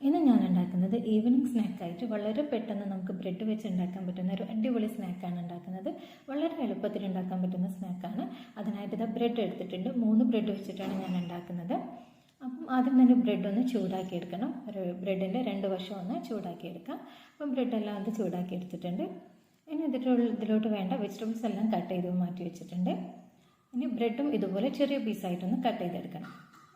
ഇന്ന് ഞാൻ ഉണ്ടാക്കുന്നത് ഈവനിങ് സ്നാക്കായിട്ട് വളരെ പെട്ടെന്ന് നമുക്ക് ബ്രെഡ് വെച്ച് ഉണ്ടാക്കാൻ പറ്റുന്ന ഒരു അടിപൊളി സ്നാക്കാണ് ഉണ്ടാക്കുന്നത്. വളരെ എളുപ്പത്തിൽ ഉണ്ടാക്കാൻ പറ്റുന്ന സ്നാക്കാണ്. അതിനായിട്ട് ഇതാ ബ്രെഡ് എടുത്തിട്ടുണ്ട്. 3 ബ്രെഡ് വെച്ചിട്ടാണ് ഞാൻ ഉണ്ടാക്കുന്നത്. അപ്പം ആദ്യം തന്നെ ബ്രെഡ് ഒന്ന് ചൂടാക്കി എടുക്കണം. ഒരു ബ്രെഡിൻ്റെ 2 വശം ഒന്ന് ചൂടാക്കി എടുക്കാം. അപ്പം ബ്രെഡെല്ലാം അത് ചൂടാക്കി എടുത്തിട്ടുണ്ട്. ഇനി ഇതിലോട്ട് വേണ്ട വെജിറ്റബിൾസ് എല്ലാം കട്ട് ചെയ്ത് മാറ്റി വെച്ചിട്ടുണ്ട്. ഇനി ബ്രെഡും ഇതുപോലെ ചെറിയ പീസായിട്ടൊന്ന് കട്ട് ചെയ്തെടുക്കണം.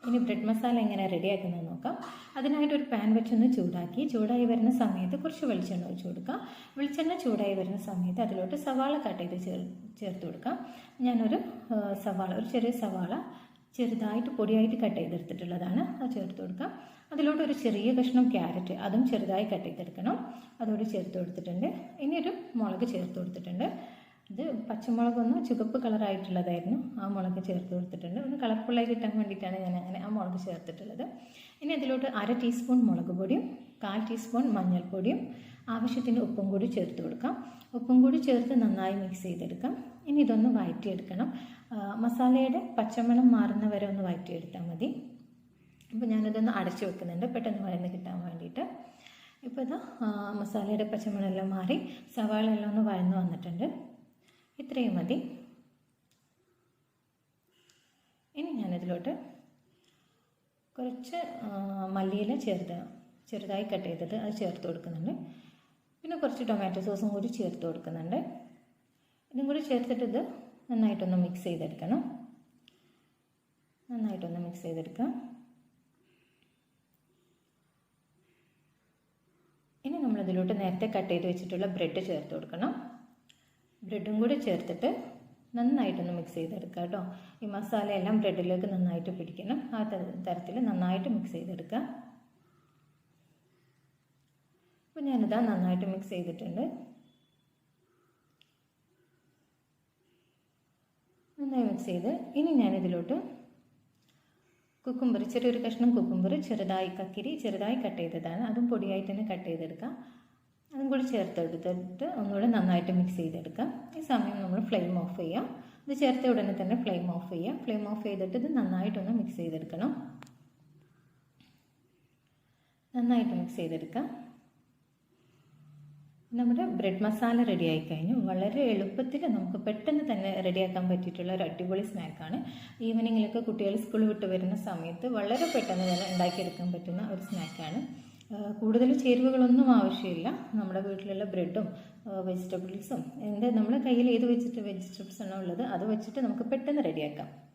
ഇനി ബ്രെഡ് മസാല എങ്ങനെ റെഡിയാക്കുന്നത് നോക്കാം. അതിനായിട്ട് ഒരു പാൻ വെച്ചൊന്ന് ചൂടായി വരുന്ന സമയത്ത് കുറച്ച് വെളിച്ചെണ്ണ ഒഴിച്ച് കൊടുക്കാം. വെളിച്ചെണ്ണ ചൂടായി വരുന്ന സമയത്ത് അതിലോട്ട് സവാള കട്ട് ചെയ്ത് ചേർത്ത് കൊടുക്കാം. ഞാനൊരു ഒരു ചെറിയ സവാള ചെറുതായിട്ട് പൊടിയായിട്ട് കട്ട് ചെയ്തെടുത്തിട്ടുള്ളതാണ്. അത് ചേർത്ത് കൊടുക്കാം. അതിലോട്ട് ഒരു ചെറിയ കഷ്ണം ക്യാരറ്റ് അതും ചെറുതായി കട്ട് ചെയ്തെടുക്കണം. അതോടെ ചേർത്ത് കൊടുത്തിട്ടുണ്ട്. ഇനി ഒരു മുളക് ചേർത്ത് കൊടുത്തിട്ടുണ്ട്. ഇത് പച്ചമുളകൊന്ന് ചുവപ്പ് കളറായിട്ടുള്ളതായിരുന്നു. ആ മുളക് ചേർത്ത് കൊടുത്തിട്ടുണ്ട്. ഒന്ന് കളർഫുള്ളായി കിട്ടാൻ വേണ്ടിയിട്ടാണ് ഞാൻ അങ്ങനെ ആ മുളക് ചേർത്തിട്ടുള്ളത്. ഇനി അതിലോട്ട് 1/2 ടീസ്പൂൺ മുളക് പൊടിയും 1/4 ടീസ്പൂൺ മഞ്ഞൾപ്പൊടിയും ആവശ്യത്തിന് ഉപ്പും കൂടി ചേർത്ത് കൊടുക്കാം. ഉപ്പും കൂടി ചേർത്ത് നന്നായി മിക്സ് ചെയ്തെടുക്കാം. ഇനി ഇതൊന്ന് വഴറ്റിയെടുക്കണം. മസാലയുടെ പച്ചമണം മാറുന്ന വരെ ഒന്ന് വഴറ്റിയെടുത്താൽ മതി. അപ്പോൾ ഞാനിതൊന്ന് അടച്ചു വെക്കുന്നുണ്ട് പെട്ടെന്ന് വഴന്ന് കിട്ടാൻ വേണ്ടിയിട്ട്. ഇപ്പോൾ ഇതാ മസാലയുടെ പച്ചമണമെല്ലാം മാറി സവാള എല്ലാം ഒന്ന് വഴന്ന് വന്നിട്ടുണ്ട്. ഇത്രയും മതി. ഇനി ഞാനിതിലോട്ട് കുറച്ച് മല്ലിയില ചെറുതായി കട്ട് ചെയ്തത് അത് ചേർത്ത് കൊടുക്കുന്നുണ്ട്. പിന്നെ കുറച്ച് ടൊമാറ്റോ സോസും കൂടി ചേർത്ത് കൊടുക്കുന്നുണ്ട്. ഇതും കൂടി ചേർത്തിട്ട് ഇത് നന്നായിട്ടൊന്ന് മിക്സ് ചെയ്തെടുക്കണം. ഇനി നമ്മളിതിലോട്ട് നേരത്തെ കട്ട് ചെയ്ത് വെച്ചിട്ടുള്ള ബ്രെഡ് ചേർത്ത് കൊടുക്കണം. ബ്രെഡും കൂടി ചേർത്തിട്ട് നന്നായിട്ടൊന്ന് മിക്സ് ചെയ്തെടുക്കുക കേട്ടോ. ഈ മസാലയെല്ലാം ബ്രെഡിലേക്ക് നന്നായിട്ട് പിടിക്കണം. ആ തരത്തിൽ നന്നായിട്ട് മിക്സ് ചെയ്തെടുക്കുക. അപ്പോൾ ഞാനിതാ നന്നായിട്ട് മിക്സ് ചെയ്തിട്ടുണ്ട്. നന്നായി മിക്സ് ചെയ്ത് ഇനി ഞാനിതിലോട്ട് കുക്കുംബർ, ചെറിയൊരു കഷ്ണം കുക്കുംബർ ചെറുതായി കട്ട് ചെയ്തതാണ്. അതും പൊടിയായിട്ട് തന്നെ കട്ട് ചെയ്തെടുക്കാം. അതും കൂടി ചേർത്തെടുത്തിട്ട് ഒന്നുകൂടെ നന്നായിട്ട് മിക്സ് ചെയ്തെടുക്കാം. ഈ സമയം നമ്മൾ ഫ്ലെയിം ഓഫ് ചെയ്യാം. ഇത് ചേർത്ത ഉടനെ തന്നെ ഫ്ലെയിം ഓഫ് ചെയ്യാം. ഫ്ലെയിം ഓഫ് ചെയ്തിട്ട് ഇത് നന്നായിട്ടൊന്ന് മിക്സ് ചെയ്തെടുക്കണം. നന്നായിട്ട് മിക്സ് ചെയ്തെടുക്കാം. നമ്മുടെ ബ്രെഡ് മസാല റെഡിയായി കഴിഞ്ഞു. വളരെ എളുപ്പത്തിൽ നമുക്ക് പെട്ടെന്ന് തന്നെ റെഡിയാക്കാൻ പറ്റിയിട്ടുള്ള ഒരു അടിപൊളി സ്നാക്കാണ്. ഈവനിങ്ങിലൊക്കെ കുട്ടികൾ സ്കൂൾ വിട്ട് വരുന്ന സമയത്ത് വളരെ പെട്ടെന്ന് തന്നെ ഉണ്ടാക്കിയെടുക്കാൻ പറ്റുന്ന ഒരു സ്നാക്കാണ്. കൂടുതൽ ചേരുവകളൊന്നും ആവശ്യമില്ല. നമ്മുടെ വീട്ടിലുള്ള ബ്രെഡും വെജിറ്റബിൾസും നമ്മുടെ കയ്യിൽ ഏത് വെജിറ്റബിൾസ് ആണോ ഉള്ളത് അത് വെച്ചിട്ട് നമുക്ക് പെട്ടെന്ന് റെഡിയാക്കാം.